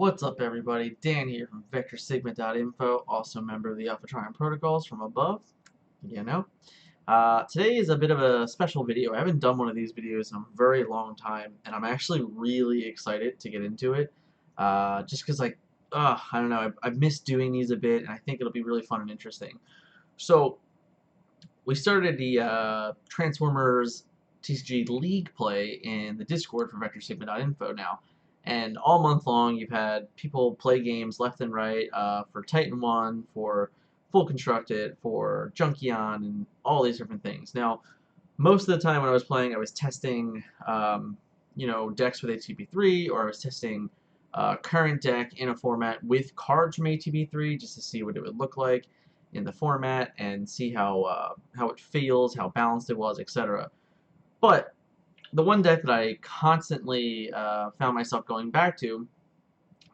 What's up, everybody? Dan here from VectorSigma.info, also a member of the Alpha Trion Protocols from above. You know. Today is a bit of a special video. I haven't done one of these videos in a very long time, and I'm actually really excited to get into it. Just because, I don't know, I've missed doing these a bit, and I think it'll be really fun and interesting. So, we started the Transformers TCG League play in the Discord for VectorSigma.info now. And all month long, you've had people play games left and right for Titan 1, for Full Constructed, for Junkion, and all these different things. Now, most of the time when I was playing, I was testing, decks with ATB3, or I was testing current deck in a format with cards from ATB3 just to see what it would look like in the format and see how it feels, how balanced it was, etc. But the one deck that I constantly found myself going back to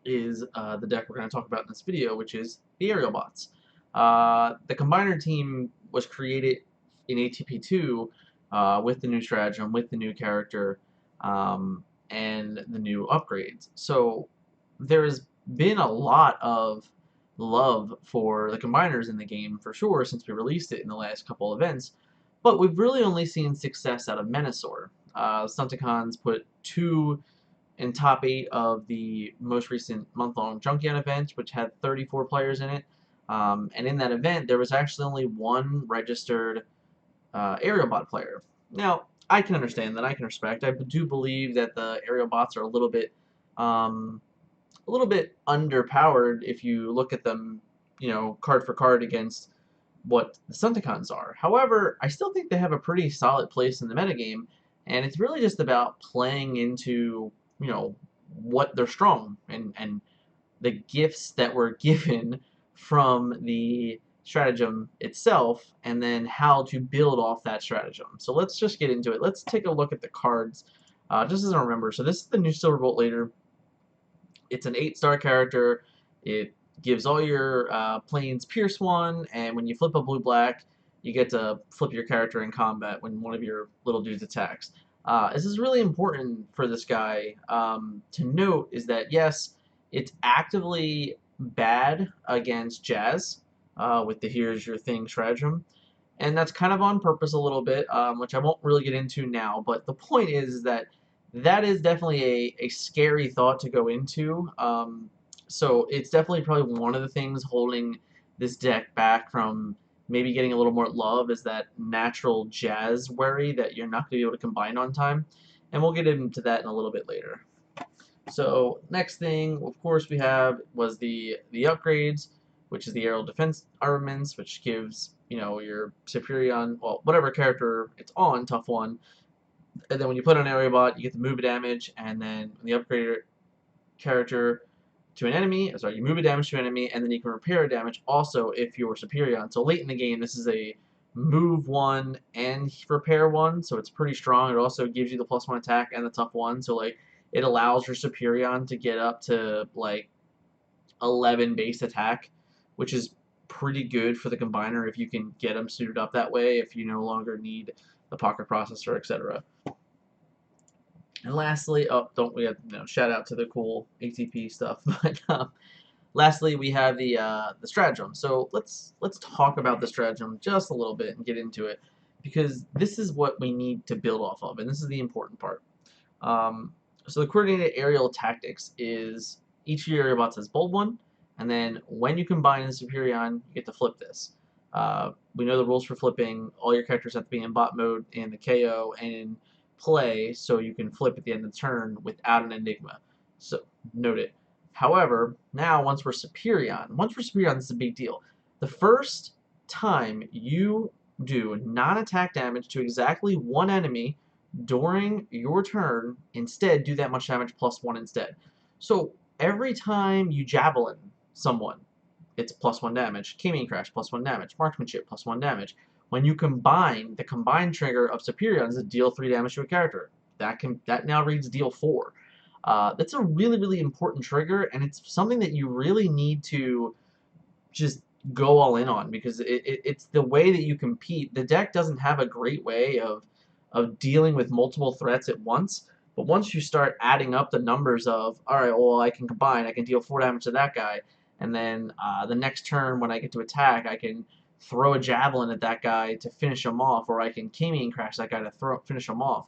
is the deck we're going to talk about in this video, which is the Aerialbots. The Combiner team was created in ATP2 with the new stratagem, with the new character, and the new upgrades. So there's been a lot of love for the Combiners in the game, for sure, since we released it in the last couple events, but we've really only seen success out of Menasor. Stunticons put 2 in top 8 of the most recent month-long Junkion event, which had 34 players in it. And in that event, there was actually only 1 registered Aerialbot player. Now, I can understand that. I can respect. I do believe that the Aerialbots are a little bit underpowered if you look at them, card for card against what the Stunticons are. However, I still think they have a pretty solid place in the metagame, and it's really just about playing into, what they're strong and the gifts that were given from the stratagem itself, and then how to build off that stratagem. So let's just get into it. Let's take a look at the cards, just as I remember. So this is the new Silverbolt Leader. It's an 8-star character. It gives all your planes Pierce 1, and when you flip a blue-black, you get to flip your character in combat when one of your little dudes attacks. This is really important for this guy to note, is that yes, it's actively bad against Jazz with the Here's Your Thing stratagem, and that's kind of on purpose a little bit, which I won't really get into now, but the point is that that is definitely a scary thought to go into. So it's definitely probably one of the things holding this deck back from maybe getting a little more love, is that natural Jazz worry that you're not going to be able to combine on time. And we'll get into that in a little bit later. So next thing, of course, we have was the upgrades, which is the aerial defense armaments, which gives, your Superion, well, whatever character it's on, tough 1. And then when you put on an Aerialbot, you get the move damage, and then when the upgraded character to an enemy, you move a damage to an enemy, and then you can repair a damage also if you're Superion. So late in the game, this is a move 1 and repair 1, so it's pretty strong. It also gives you the +1 attack and the tough 1, so it allows your Superion to get up to 11 base attack, which is pretty good for the Combiner if you can get them suited up that way, if you no longer need the pocket processor, etc. And lastly, don't we have shout out to the cool ATP stuff, but lastly we have the stratagem. So let's talk about the stratagem just a little bit and get into it, because this is what we need to build off of, and this is the important part. So the coordinated aerial tactics is each of your Aeiralbots has bold 1, and then when you combine in Superion, you get to flip this. We know the rules for flipping. All your characters have to be in bot mode in the KO and in play, so you can flip at the end of the turn without an Enigma. So note it. However, now once we're Superion, this is a big deal. The first time you do non-attack damage to exactly 1 enemy during your turn, instead do that much damage +1 instead. So every time you javelin someone, it's +1 damage. K-Main Crash, +1 damage. Marksmanship, +1 damage. When you combine, the combined trigger of Superion is to deal 3 damage to a character. That now reads deal 4. That's a really, really important trigger, and it's something that you really need to just go all in on, because it's the way that you compete. The deck doesn't have a great way of dealing with multiple threats at once, But once you start adding up the numbers of, all right, well, I can combine, I can deal 4 damage to that guy, and then the next turn when I get to attack, I can throw a javelin at that guy to finish him off, or I can Kami crash that guy to finish him off.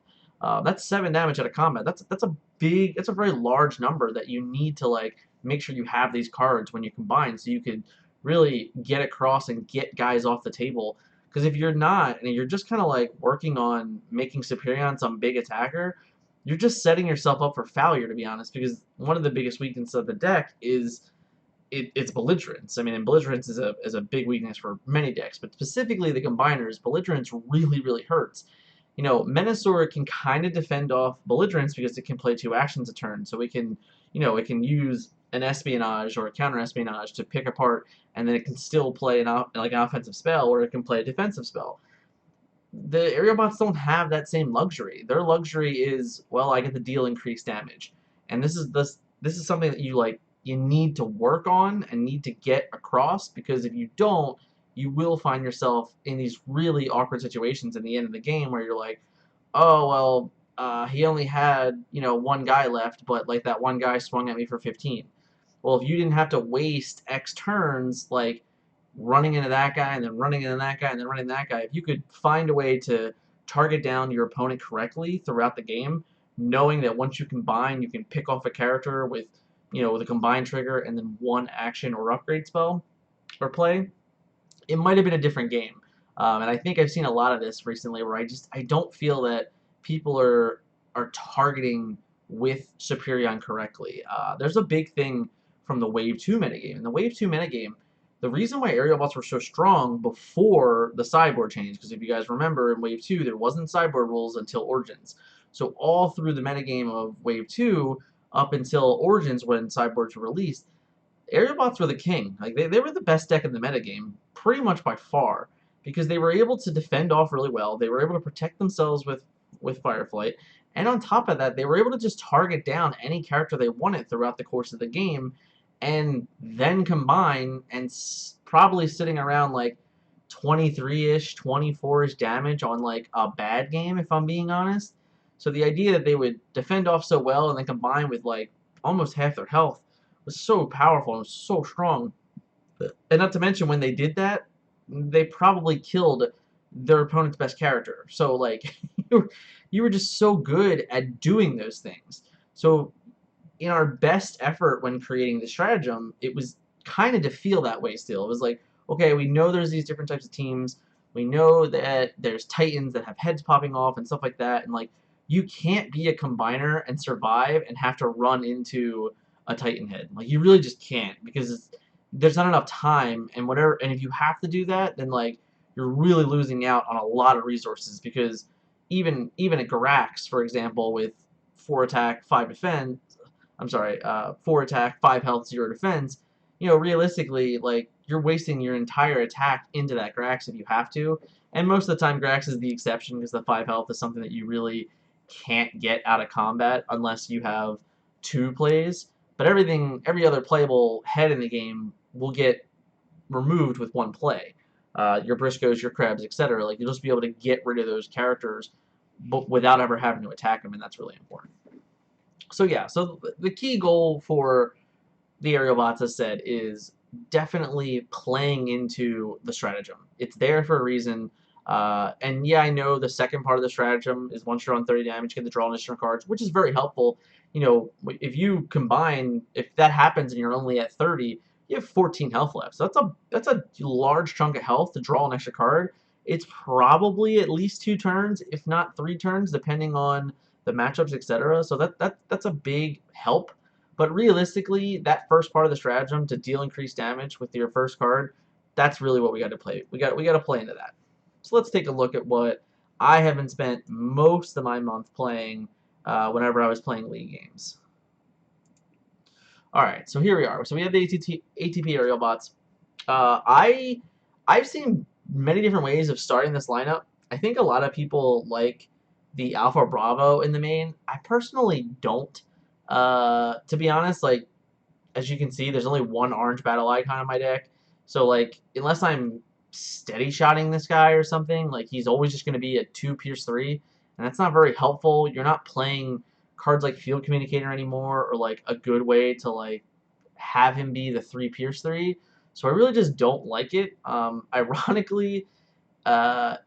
That's 7 damage out of combat. That's a very large number that you need to like make sure you have these cards when you combine, so you could really get across and get guys off the table. Because if you're not, and you're just kind of like working on making Superior on some big attacker, you're just setting yourself up for failure, to be honest. Because one of the biggest weaknesses of the deck is it's belligerence. I mean, and belligerence is a big weakness for many decks, but specifically the combiners, belligerence really hurts. You know, Menasor can kind of defend off belligerence because it can play 2 actions a turn, so it can, you know, it can use an espionage or a counter espionage to pick apart, and then it can still play like an offensive spell, or it can play a defensive spell. The Aerialbots don't have that same luxury. Their luxury is, well, I get to deal increased damage, and this is something that you need to work on and need to get across, because if you don't, you will find yourself in these really awkward situations in the end of the game where you're like, oh well, he only had, you know, 1 guy left, but like that 1 guy swung at me for 15. Well, if you didn't have to waste X turns like running into that guy and then running into that guy and then running into that guy, if you could find a way to target down your opponent correctly throughout the game, knowing that once you combine, you can pick off a character with, you know, with a combine trigger and then 1 action or upgrade spell or play, it might have been a different game. And I think I've seen a lot of this recently where I don't feel that people are targeting with Superion correctly. There's a big thing from the Wave 2 metagame. In the Wave 2 metagame, the reason why Aerialbots were so strong before the sideboard change, because if you guys remember, in Wave 2, there wasn't sideboard rules until Origins. So all through the metagame of Wave 2, up until Origins when sideboards were released, Aerialbots were the king. Like they were the best deck in the metagame, pretty much by far, because they were able to defend off really well. They were able to protect themselves with Fireflight, and on top of that, they were able to just target down any character they wanted throughout the course of the game, and then combine and probably sitting around like 23-ish, 24-ish damage on like a bad game, if I'm being honest. So the idea that they would defend off so well and then combine with like almost half their health was so powerful and was so strong. And not to mention, when they did that, they probably killed their opponent's best character. So like you were just so good at doing those things. So in our best effort when creating the stratagem, it was kind of to feel that way still. It was like, okay, we know there's these different types of teams. We know that there's Titans that have heads popping off and stuff like that. And like, you can't be a combiner and survive and have to run into a Titan head. Like, you really just can't, because there's not enough time and whatever. And if you have to do that, then like you're really losing out on a lot of resources, because even a Garax, for example, with 4 attack, 5 defense, 4 attack, 5 health, 0 defense, you know, realistically, like, you're wasting your entire attack into that Grax if you have to. And most of the time, Grax is the exception, because the 5 health is something that you really can't get out of combat unless you have 2 plays. But every other playable head in the game will get removed with 1 play. Your Briscoes, your Krebs, etc. Like, you'll just be able to get rid of those characters but without ever having to attack them, and that's really important. So yeah, so the key goal for the Aerialbots, as said, is definitely playing into the stratagem. It's there for a reason. And yeah, I know the second part of the stratagem is once you're on 30 damage, you get to draw additional cards, which is very helpful. You know, if you combine, if that happens and you're only at 30, you have 14 health left. So that's a large chunk of health to draw an extra card. It's probably at least 2 turns, if not 3 turns, depending on the matchups, etc. So that's a big help. But realistically, that first part of the stratagem to deal increased damage with your first card, that's really what we got to play. We got to play into that. So let's take a look at what I haven't spent most of my month playing whenever I was playing League games. All right, so here we are. So we have the ATP Aerialbots. I've seen many different ways of starting this lineup. I think a lot of people like the Alpha Bravo in the main. I personally don't. To be honest, like, as you can see, there's only 1 orange battle icon in my deck. So, like, unless I'm steady shotting this guy or something, like, he's always just going to be a 2 Pierce 3, and that's not very helpful. You're not playing cards like Field Communicator anymore, or like a good way to like have him be the 3 Pierce 3. So I really just don't like it. Ironically,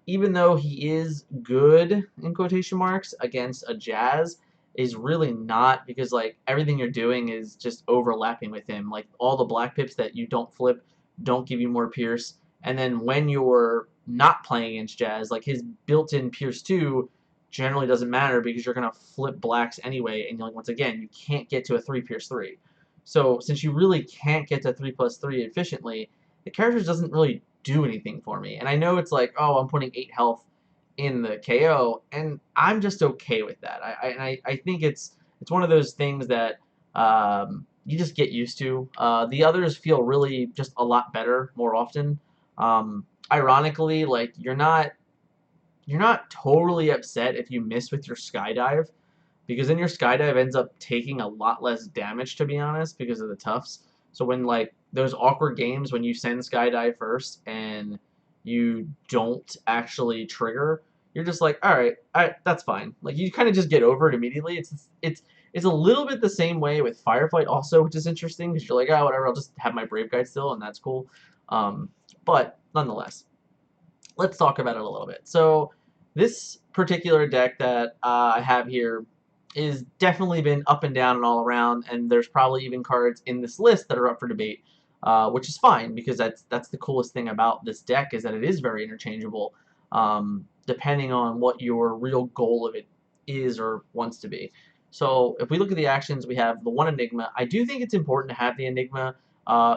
even though he is good in quotation marks against a Jazz, is really not, because like everything you're doing is just overlapping with him. Like all the black pips that you don't flip don't give you more Pierce, and then when you're not playing against Jazz, like his built-in Pierce 2 generally doesn't matter because you're gonna flip blacks anyway, and like once again you can't get to a 3 Pierce 3. So since you really can't get to 3+3 efficiently, the character doesn't really do anything for me. And I know it's like, oh, I'm putting 8 health in the KO, and I'm just okay with that. I think it's one of those things that you just get used to. The others feel really just a lot better more often. Ironically, like you're not totally upset if you miss with your skydive, because then your skydive ends up taking a lot less damage, to be honest, because of the tufts. So when like those awkward games when you send skydive first and you don't actually trigger, you're just like, all right, that's fine. Like you kind of just get over it immediately. It's a little bit the same way with Firefight also, which is interesting because you're like, oh, whatever, I'll just have my Brave Guide still, and that's cool. But nonetheless, let's talk about it a little bit. So this particular deck that I have here is definitely been up and down and all around, and there's probably even cards in this list that are up for debate, which is fine because that's the coolest thing about this deck, is that it is very interchangeable, depending on what your real goal of it is or wants to be. So if we look at the actions, we have the one Enigma. I do think it's important to have the Enigma,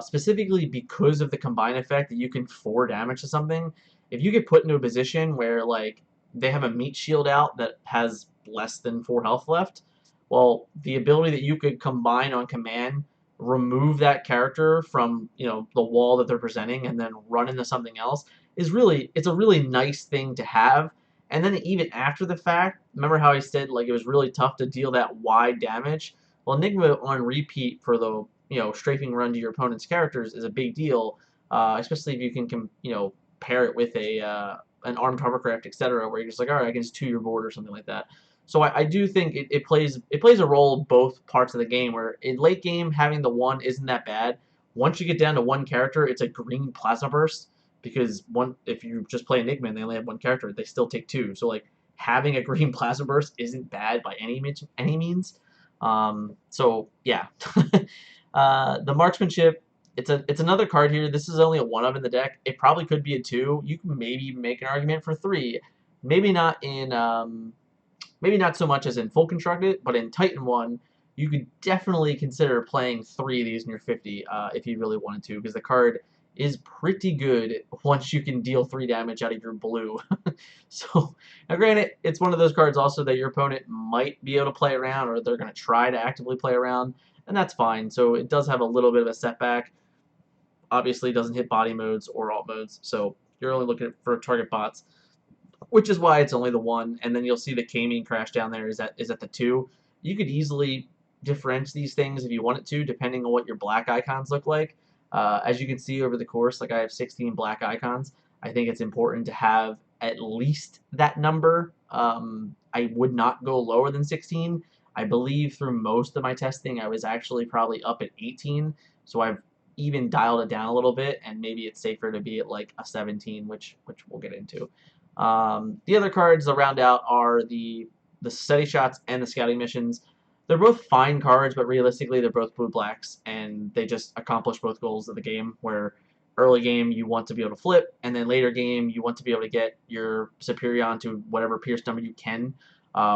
specifically because of the combine effect that you can 4 damage to something. If you get put into a position where like they have a meat shield out that has less than 4 health left, well, the ability that you could combine on command, remove that character from the wall that they're presenting, and then run into something else it's a really nice thing to have. And then even after the fact, remember how I said like it was really tough to deal that wide damage? Well, Enigma on repeat for the strafing run to your opponent's characters is a big deal, especially if you can pair it with an armed hovercraft, etc., where you're just like, all right, I can just 2 your board or something like that. So I do think it plays a role both parts of the game, where in late game having the 1 isn't that bad. Once you get down to 1 character, it's a green plasma burst, because if you just play Enigma and they only have 1 character, they still take 2. So like having a green plasma burst isn't bad by any means. So yeah, the marksmanship. It's another card here. This is only a 1 of in the deck. It probably could be a 2. You can maybe make an argument for 3. Maybe not in maybe not so much as in full constructed, but in Titan 1, you could definitely consider playing 3 of these in your 50 if you really wanted to, because the card is pretty good once you can deal 3 damage out of your blue. So, now granted, it's one of those cards also that your opponent might be able to play around, or they're going to try to actively play around, and that's fine. So it does have a little bit of a setback. Obviously, it doesn't hit body modes or alt modes, so you're only looking for target bots, which is why it's only the 1. And then you'll see the K-mean crash down there is at the 2. You could easily differentiate these things if you wanted to, depending on what your black icons look like. As you can see over the course, like I have 16 black icons. I think it's important to have at least that number. I would not go lower than 16. I believe through most of my testing, I was actually probably up at 18. So I've even dialed it down a little bit, and maybe it's safer to be at like a 17, which we'll get into. The other cards to round out are the study shots and the scouting missions. They're both fine cards, but realistically they're both blue-blacks, and they just accomplish both goals of the game, where early game you want to be able to flip, and then later game you want to be able to get your Superion to whatever Pierce number you can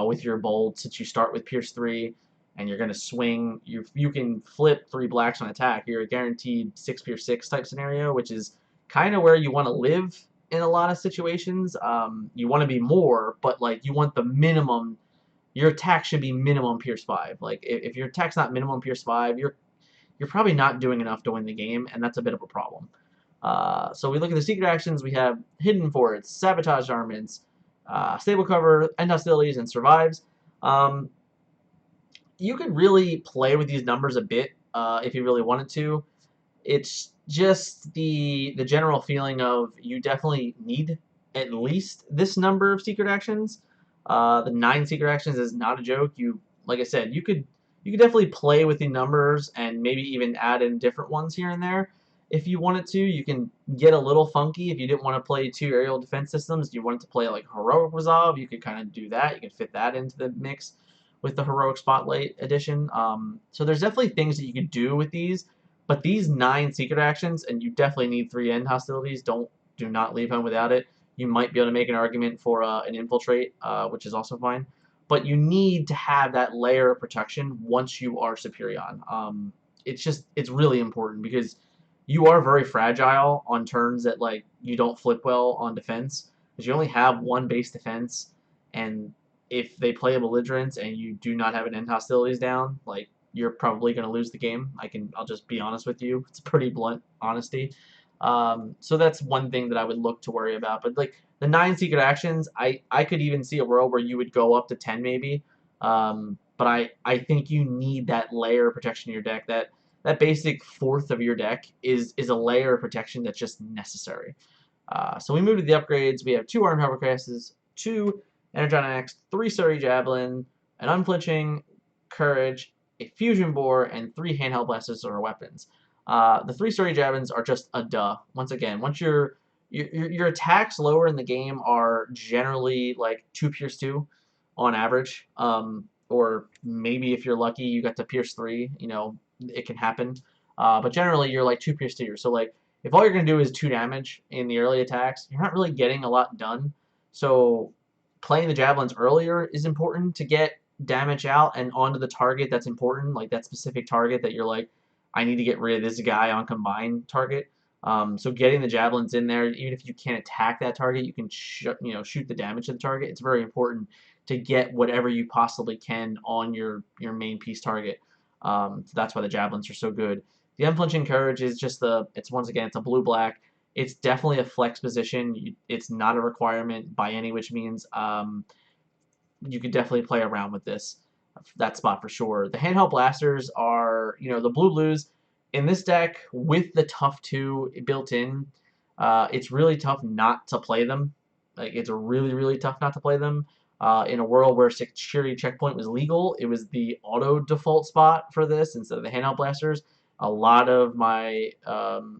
with your bold, since you start with Pierce 3, and you're going to swing. You can flip 3 blacks on attack. You're a guaranteed 6 Pierce 6 type scenario, which is kind of where you want to live in a lot of situations. You want to be more, but like you want the minimum. Your attack should be minimum Pierce 5. Like if your attack's not minimum Pierce 5, you're probably not doing enough to win the game, and that's a bit of a problem. So we look at the secret actions. We have Hidden Forts, Sabotage Armaments, Stable Cover, End Hostilities, and Survives. You could really play with these numbers a bit if you really wanted to. It's just the general feeling of you definitely need at least this number of secret actions. The 9 secret actions is not a joke. You like I said, you could definitely play with the numbers and maybe even add in different ones here and there. If you wanted to, you can get a little funky. If you didn't want to play 2 aerial defense systems, you wanted to play like Heroic Resolve, you could kind of do that. You could fit that into the mix with the Heroic Spotlight edition. So there's definitely things that you could do with these, but these 9 secret actions, and you definitely need 3 end hostilities. Do not leave home without it. You might be able to make an argument for an infiltrate, which is also fine. But you need to have that layer of protection once you are Superion. It's really important because you are very fragile on turns that like you don't flip well on defense because you only have 1 base defense, and if they play a belligerence and you do not have an end hostilities down, like you're probably going to lose the game. I'll just be honest with you. It's pretty blunt honesty. So that's one thing that I would look to worry about. But like the 9 secret actions, I could even see a world where you would go up to 10 maybe. But I think you need that layer of protection in your deck. That basic fourth of your deck is a layer of protection that's just necessary. So we move to the upgrades. We have 2 armed hovercrafts, 2 Energon Axe, 3 Surrey Javelin, an unflinching Courage, a fusion bore, and 3 handheld blasters or weapons. The 3 Surrey Javelins are just a duh. Once again, once your attacks lower in the game are generally like 2 Pierce 2 on average, or maybe if you're lucky you got to Pierce 3. You know, it can happen. But generally you're like 2 Pierce 2. So like if all you're gonna do is 2 damage in the early attacks, you're not really getting a lot done. So playing the javelins earlier is important to get damage out and onto the target that's important, like that specific target that you're like, I need to get rid of this guy on combined target. So getting the javelins in there, even if you can't attack that target, you can shoot the damage to the target. It's very important to get whatever you possibly can on your main piece target. So that's why the javelins are so good. The unflinching courage is just it's once again, it's a blue-black. It's definitely a flex position. It's not a requirement by any which means. You could definitely play around with that spot for sure. The handheld blasters are, the blue-blues. In this deck, with the tough 2 built in, it's really tough not to play them. Like, it's really, really tough not to play them. In a world where security checkpoint was legal, it was the auto default spot for this instead of the handheld blasters. A lot of my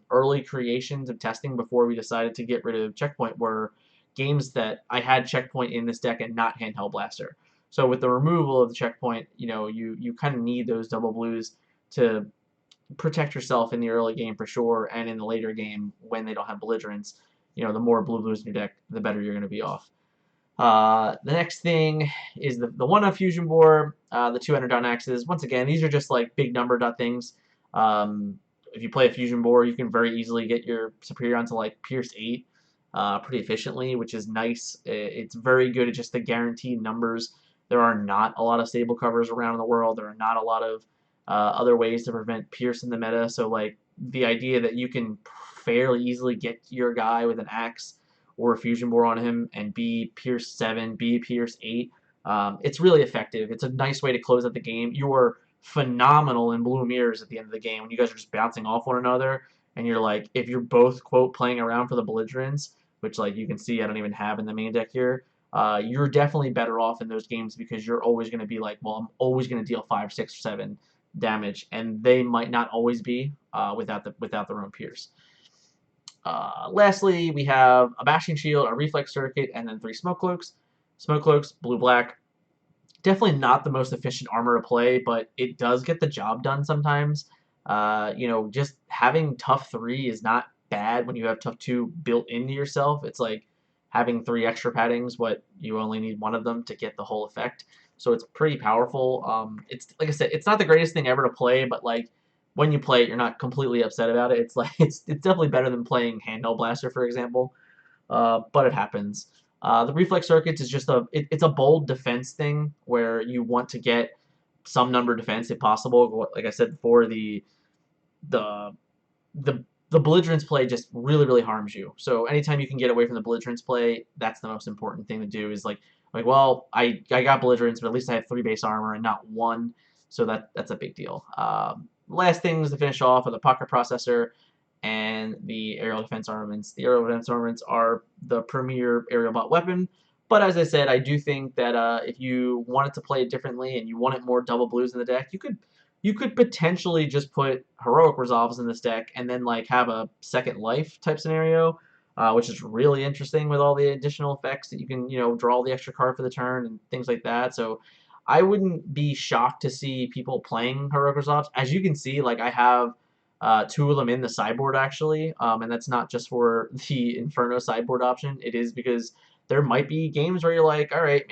early creations of testing before we decided to get rid of checkpoint were games that I had checkpoint in this deck and not handheld blaster. So with the removal of the checkpoint, you kind of need those double blues to protect yourself in the early game for sure, and in the later game when they don't have belligerents, the more blue blues in your deck, the better you're going to be off. The next thing is the 1 fusion bore, the 2 Energon Axes. Once again, these are just like big number dot things. If you play a fusion bore, you can very easily get your Superior to like Pierce 8 pretty efficiently, which is nice. It's very good at just the guaranteed numbers. There are not a lot of stable covers around in the world. There are not a lot of other ways to prevent Pierce in the meta. So like the idea that you can fairly easily get your guy with an axe or a fusion bore on him and be Pierce 7, be Pierce 8, it's really effective. It's a nice way to close out the game. You're phenomenal in blue mirrors at the end of the game when you guys are just bouncing off one another, and you're like, if you're both, quote, playing around for the belligerents, which like you can see I don't even have in the main deck here, you're definitely better off in those games because you're always going to be like, well, I'm always going to deal 5, 6, or 7 damage, and they might not always be without their own Pierce. Lastly, we have a Bashing Shield, a Reflex Circuit, and then 3 Smoke Cloaks. Smoke Cloaks, blue-black. Definitely not the most efficient armor to play, but it does get the job done sometimes. Just having tough 3 is not bad when you have tough 2 built into yourself. It's like having 3 extra paddings, but you only need 1 of them to get the whole effect. So it's pretty powerful. It's like I said, it's not the greatest thing ever to play, but like when you play it, you're not completely upset about it. It's like it's definitely better than playing handheld blaster, for example. But it happens. The reflex circuits is just it's a bold defense thing where you want to get some number of defense if possible. Like I said before, the belligerence play just really, really harms you. So anytime you can get away from the belligerence play, that's the most important thing to do. Is like well, I got belligerence, but at least I have 3 base armor and not 1. So that's a big deal. Last things to finish off are the pocket processor and the aerial defense armaments. The aerial defense armaments are the premier Aerialbot weapon, But as I said, I do think that if you wanted to play it differently and you wanted more double blues in the deck, you could potentially just put heroic resolves in this deck and then like have a second life type scenario, which is really interesting with all the additional effects that you can draw the extra card for the turn and things like that. So I wouldn't be shocked to see people playing heroic resolves. As you can see, like I have two of them in the sideboard actually, and that's not just for the Inferno sideboard option. It is because there might be games where you're like, all right,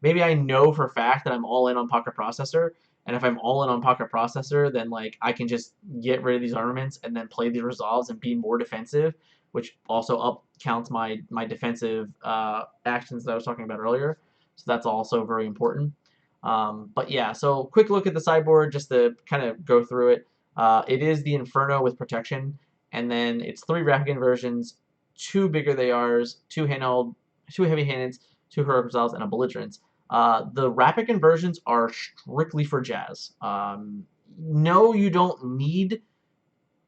maybe I know for a fact that I'm all in on Pocket Processor, and if I'm all in on Pocket Processor, then like I can just get rid of these armaments and then play the resolves and be more defensive, which also up counts my defensive actions that I was talking about earlier. So that's also very important. But yeah, so quick look at the sideboard just to kind of go through it. It is the Inferno with protection, and then it's 3 rapid conversions, 2 bigger they are's, 2 handheld, 2 heavy handeds, 2 heroic resolves, and a belligerence. The rapid conversions are strictly for Jazz. No, you don't need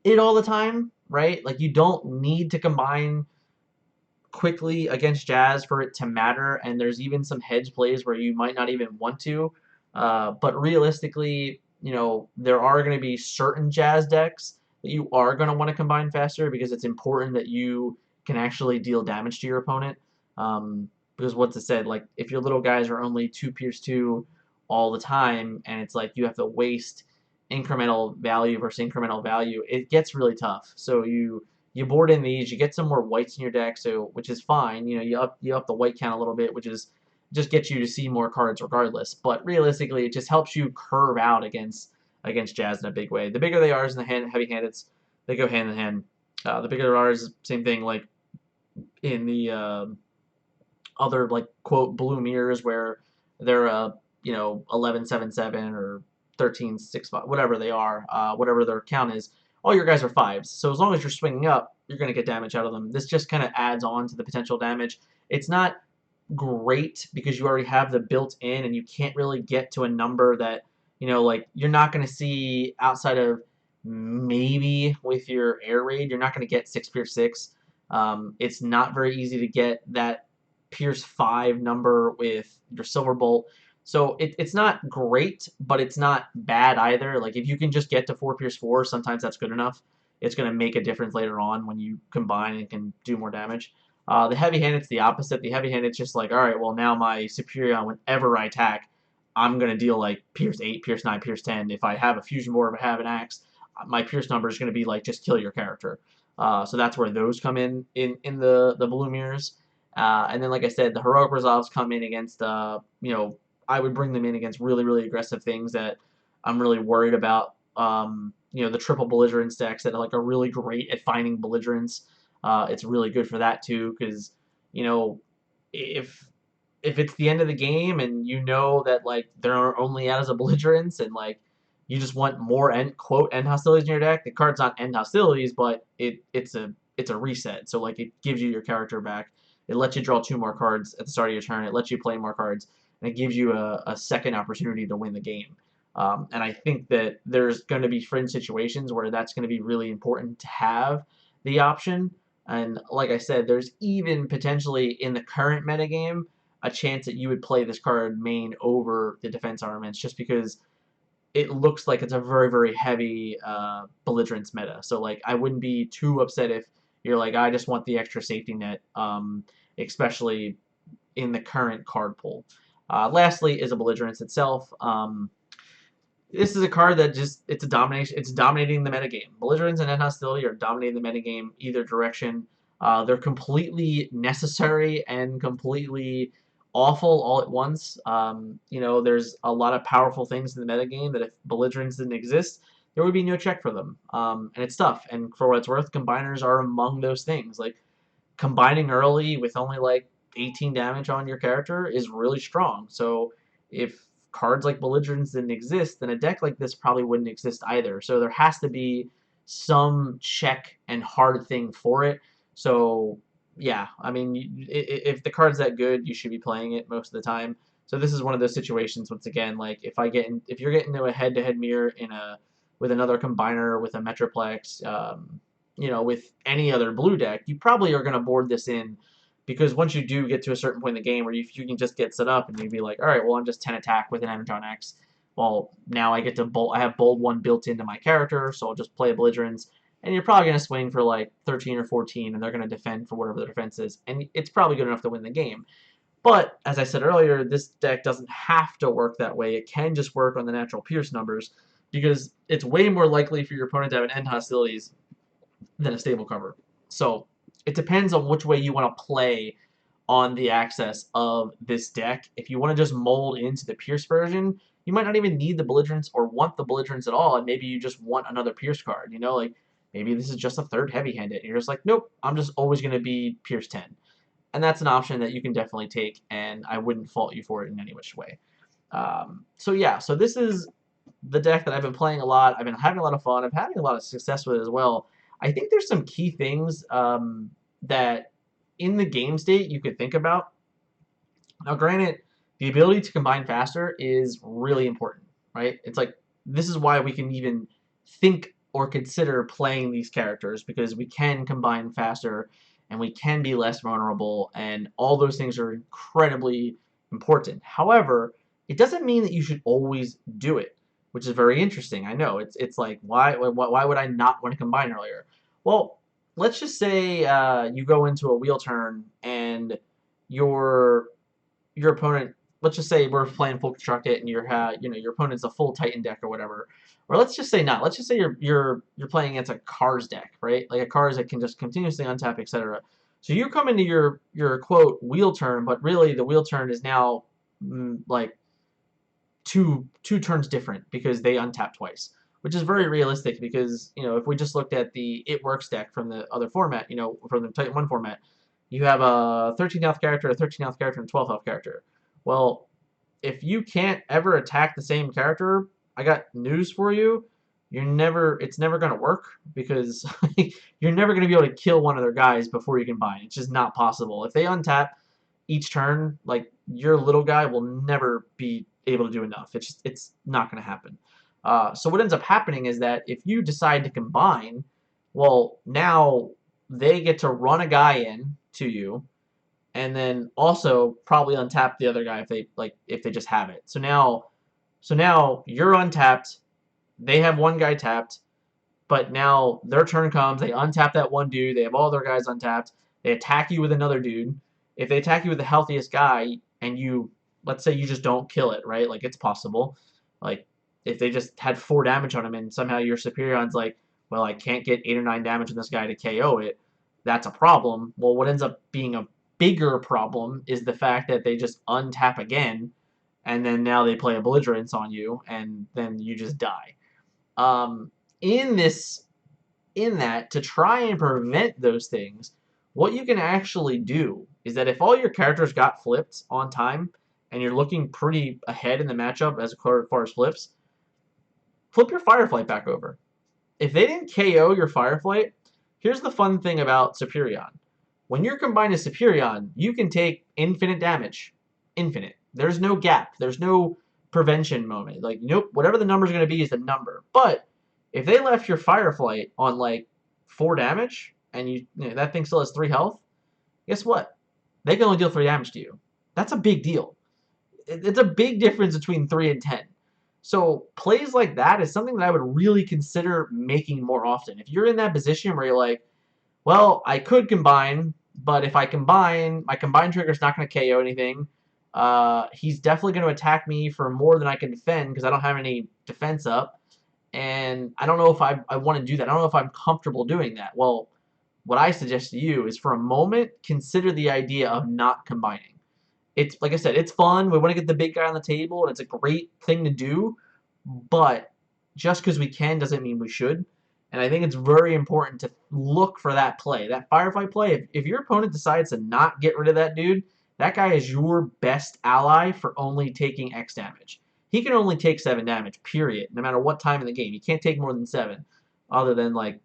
it all the time, right? Like you don't need to combine quickly against Jazz for it to matter, and there's even some hedge plays where you might not even want to. But realistically, there are going to be certain Jazz decks that you are going to want to combine faster because it's important that you can actually deal damage to your opponent. Because what's it said, like if your little guys are only 2 Pierce 2 all the time, and it's like you have to waste incremental value versus incremental value, it gets really tough. So you board in these, you get some more whites in your deck, so which is fine. You up the white count a little bit, which is just gets you to see more cards regardless. But realistically, it just helps you curve out against Jazz in a big way. The bigger they are in the heavy handed, they go hand in hand. The bigger they are is same thing like in the other like quote blue mirrors where they're 11-7-7 or 13-6-5, whatever they are, whatever their count is. All your guys are 5s, so as long as you're swinging up, you're going to get damage out of them. This just kind of adds on to the potential damage. It's not great because you already have the built-in, and you can't really get to a number that like you're not going to see outside of maybe with your air raid. You're not going to get 6 Pierce 6. It's not very easy to get that Pierce 5 number with your Silver Bolt. So it's not great, but it's not bad either. Like if you can just get to 4 Pierce 4, sometimes that's good enough. It's going to make a difference later on when you combine and can do more damage. The heavy handed's the opposite. The heavy handed's just like, all right, well now my Superior, whenever I attack, I'm going to deal like Pierce 8, Pierce 9, Pierce 10. If I have a Fusion Board, if I have an Axe, my Pierce number is going to be like just kill your character. So that's where those come in the blue mirrors. And then, like I said, the heroic resolves come in against, I would bring them in against really, really aggressive things that I'm really worried about. The triple belligerence decks that are really great at finding belligerence. It's really good for that too, because if it's the end of the game and you know that like they're only out as a belligerence and like you just want more end hostilities in your deck. The card's not end hostilities, but it's a reset. So like it gives you your character back. It lets you draw 2 more cards at the start of your turn. It lets you play more cards, and it gives you a second opportunity to win the game. And I think that there's going to be fringe situations where that's going to be really important to have the option. And like I said, there's even potentially in the current metagame a chance that you would play this card main over the defense armaments just because it looks like it's a very, very heavy belligerence meta. So like I wouldn't be too upset if you're like, I just want the extra safety net, especially in the current card pool. Lastly is a belligerence itself. This is a card that it's dominating the metagame. Belligerence and end hostility are dominating the metagame either direction. They're completely necessary and completely awful all at once. There's a lot of powerful things in the metagame that if belligerence didn't exist, there would be no check for them. And it's tough. And for what it's worth, combiners are among those things. Like combining early with only like 18 damage on your character is really strong. So if cards like belligerence didn't exist, then a deck like this probably wouldn't exist either. So there has to be some check and hard thing for it. So yeah, I mean, if the card's that good, you should be playing it most of the time. So this is one of those situations. Once again, like if you're getting into a head-to-head mirror with another combiner with a Metroplex, with any other blue deck, you probably are going to board this in because once you do get to a certain point in the game where you can just get set up and you'd be like, all right, well, I'm just 10 attack with an Energon X. Well, now I get to I have Bold 1 built into my character, so I'll just play a Belligerence, and you're probably going to swing for like 13 or 14, and they're going to defend for whatever the defense is, and it's probably good enough to win the game. But, as I said earlier, this deck doesn't have to work that way. It can just work on the natural Pierce numbers, because it's way more likely for your opponent to have an end hostilities than a stable cover. So, it depends on which way you want to play on the access of this deck. If you want to just mold into the Pierce version, you might not even need the Belligerence or want the Belligerence at all, and maybe you just want another Pierce card, you know, like maybe this is just a third heavy-handed, and you're just like, nope, I'm just always going to be Pierce 10. And that's an option that you can definitely take, and I wouldn't fault you for it in any which way. So yeah, so this is the deck that I've been playing a lot. I've been having a lot of fun. I'm having a lot of success with it as well. I think there's some key things that in the game state you could think about. Now, granted, the ability to combine faster is really important, right? It's like, this is why we can even think or consider playing these characters, because we can combine faster and we can be less vulnerable, and all those things are incredibly important. However, it doesn't mean that you should always do it, which is very interesting. I know, it's like, why would I not want to combine earlier? Well, let's just say you go into a wheel turn and your opponent, let's just say we're playing full construct it, and your opponent's a full Titan deck or whatever. Or let's just say not. Let's just say you're playing against a Cars deck, right? Like a Cars that can just continuously untap, etc. So you come into your quote wheel turn, but really the wheel turn is now like two turns different because they untap twice, which is very realistic, because if we just looked at the It Works deck from the other format, from the Titan 1 format, you have a 13th health character, a 13th health character, and a 12th health character. Well, if you can't ever attack the same character, I got news for you. It's never going to work, because you're never going to be able to kill one of their guys before you combine. It's just not possible. If they untap each turn, like, your little guy will never be able to do enough. It's not going to happen. So what ends up happening is that if you decide to combine, well, now they get to run a guy in to you, and then also probably untap the other guy if they just have it. So now you're untapped. They have one guy tapped, but now their turn comes. They untap that one dude. They have all their guys untapped. They attack you with another dude. If they attack you with the healthiest guy, and let's say you just don't kill it, right? Like, it's possible. Like, if they just had 4 damage on him, and somehow your Superion's like, well, I can't get 8 or 9 damage on this guy to KO it, that's a problem. Well, what ends up being a bigger problem is the fact that they just untap again, and then now they play a Belligerence on you, and then you just die. In that, to try and prevent those things, what you can actually do is that if all your characters got flipped on time, and you're looking pretty ahead in the matchup as far as flips, flip your Fireflight back over. If they didn't KO your Fireflight, here's the fun thing about Superion. When you're combined to Superion, you can take infinite damage. Infinite. There's no gap. There's no prevention moment. Like, nope, whatever the number's going to be is the number. But if they left your Fireflight on like 4 damage, and that thing still has 3 health, guess what? They can only deal 3 damage to you. That's a big deal. It's a big difference between 3 and 10. So plays like that is something that I would really consider making more often. If you're in that position where you're like, well, I could combine, but if I combine, my combine trigger's not going to KO anything. He's definitely going to attack me for more than I can defend, because I don't have any defense up. And I don't know if I want to do that. I don't know if I'm comfortable doing that. Well, what I suggest to you is, for a moment, consider the idea of not combining. It's, like I said, it's fun. We want to get the big guy on the table, and it's a great thing to do. But just because we can doesn't mean we should. And I think it's very important to look for that play, that Firefight play. If your opponent decides to not get rid of that dude, that guy is your best ally for only taking X damage. He can only take 7 damage, period, no matter what time in the game. He can't take more than 7, other than, like,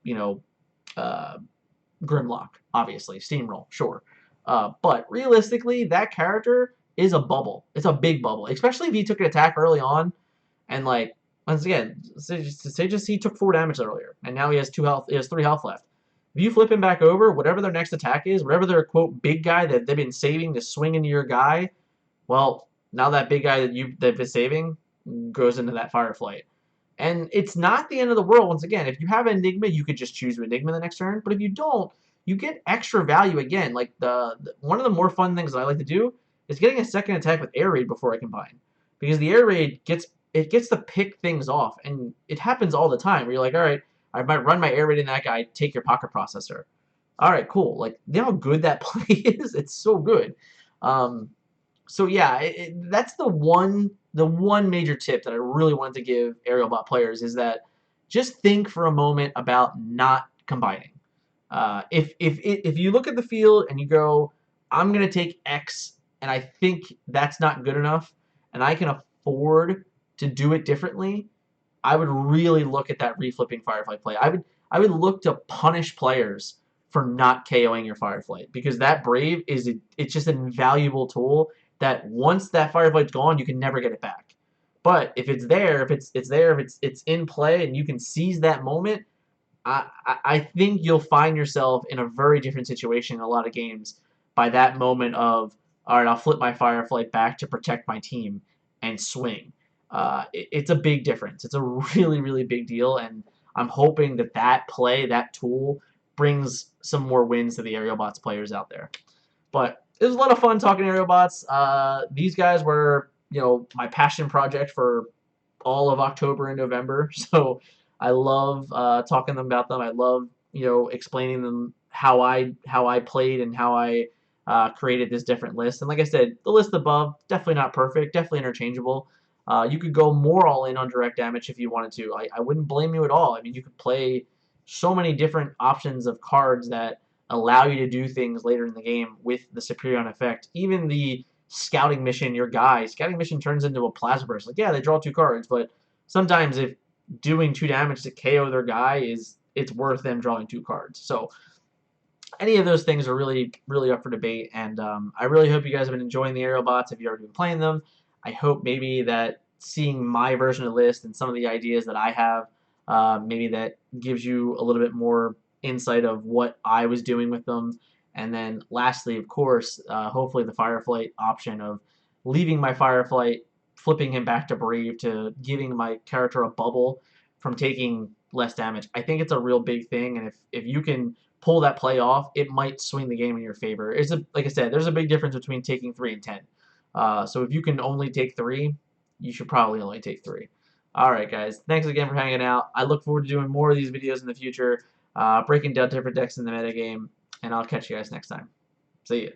Grimlock, obviously. Steamroll, sure. But realistically, that character is a bubble. It's a big bubble, especially if he took an attack early on, and, like, once again, say just he took 4 damage earlier, and now he has 2 health. He has 3 health left. If you flip him back over, whatever their next attack is, whatever their quote big guy that they've been saving to swing into your guy, well, now that big guy they've been saving goes into that Fireflight. And it's not the end of the world. Once again, if you have Enigma, you could just choose Enigma the next turn. But if you don't, you get extra value again. Like one of the more fun things that I like to do is getting a second attack with Air Raid before I combine, because the Air Raid gets to pick things off, and it happens all the time. Where you're like, all right, I might run my Air Raid in that guy, take your Pocket Processor. All right, cool. Like, you know how good that play is? It's so good. Um, so yeah, that's the one major tip that I really wanted to give Aerialbot players is that just think for a moment about not combining. If you look at the field and you go, I'm gonna take X, and I think that's not good enough, and I can afford to do it differently, I would really look at that reflipping Fireflight play. I would look to punish players for not KOing your Fireflight, because that Brave it's just an invaluable tool that once that Fireflight's gone, you can never get it back. But if it's there, if it's in play and you can seize that moment, I think you'll find yourself in a very different situation in a lot of games by that moment of, all right, I'll flip my Fireflight back to protect my team and swing. It's a big difference. It's a really, really big deal, and I'm hoping that that play, that tool, brings some more wins to the Aerialbots players out there. But it was a lot of fun talking Aerialbots. These guys were, my passion project for all of October and November. So I love talking about them. I love explaining them how I played and how I created this different list. And like I said, the list above definitely not perfect, definitely interchangeable. You could go more all in on direct damage if you wanted to. I wouldn't blame you at all. I mean, you could play so many different options of cards that allow you to do things later in the game with the Superion effect. Even the scouting mission, scouting mission turns into a plasma burst. Like, yeah, they draw 2 cards, but sometimes if doing 2 damage to KO their guy it's worth them drawing 2 cards. So any of those things are really, really up for debate, and I really hope you guys have been enjoying the Aerobots if you've already been playing them. I hope maybe that seeing my version of the list and some of the ideas that I have, maybe that gives you a little bit more insight of what I was doing with them. And then lastly, of course, hopefully the Fireflight option of leaving my Fireflight, flipping him back to Brave, to giving my character a bubble from taking less damage. I think it's a real big thing, and if you can pull that play off, it might swing the game in your favor. Like I said, there's a big difference between taking 3 and 10. So if you can only take 3, you should probably only take 3. All right, guys. Thanks again for hanging out. I look forward to doing more of these videos in the future, breaking down different decks in the metagame, and I'll catch you guys next time. See ya.